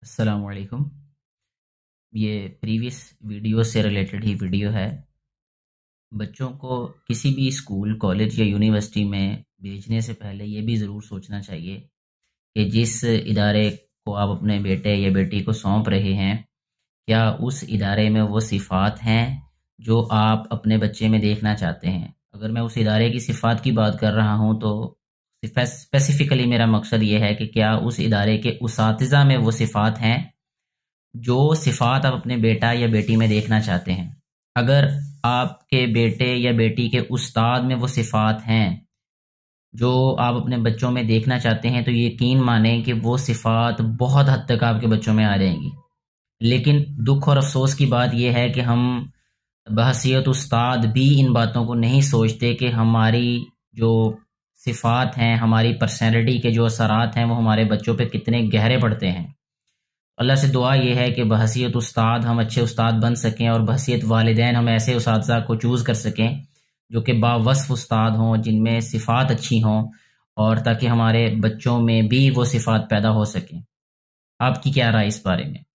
السلام علیکم۔ یہ پریویس ویڈیو سے ریلیٹڈ ہی ویڈیو ہے۔ بچوں کو کسی بھی اسکول، کالج یا یونیورسٹی میں بھیجنے سے پہلے یہ بھی ضرور سوچنا چاہیے کہ جس ادارے کو آپ اپنے بیٹے یا بیٹی کو سونپ رہے ہیں، کیا اس ادارے میں وہ صفات ہیں جو آپ اپنے بچے میں دیکھنا چاہتے ہیں۔ اگر میں اس ادارے کی صفات کی بات کر رہا ہوں تو اسپیسیفکلی میرا مقصد یہ ہے کہ کیا اس ادارے کے اساتذہ میں وہ صفات ہیں جو صفات آپ اپنے بیٹا یا بیٹی میں دیکھنا چاہتے ہیں۔ اگر آپ کے بیٹے یا بیٹی کے استاد میں وہ صفات ہیں جو آپ اپنے بچوں میں دیکھنا چاہتے ہیں تو یقین مانیں کہ وہ صفات بہت حد تک آپ کے بچوں میں آ جائیں گی۔ لیکن دکھ اور افسوس کی بات یہ ہے کہ ہم بحیثیت استاد بھی ان باتوں کو نہیں سوچتے کہ ہماری جو صفات ہیں، ہماری پرسنالٹی کے جو اثرات ہیں وہ ہمارے بچوں پہ کتنے گہرے پڑتے ہیں۔ اللہ سے دعا یہ ہے کہ بحیثیت استاد ہم اچھے استاد بن سکیں، اور بحیثیت والدین ہم ایسے اساتذہ کو چوز کر سکیں جو کہ باوصف استاد ہوں، جن میں صفات اچھی ہوں، اور تاکہ ہمارے بچوں میں بھی وہ صفات پیدا ہو سکیں۔ آپ کی کیا رائے اس بارے میں؟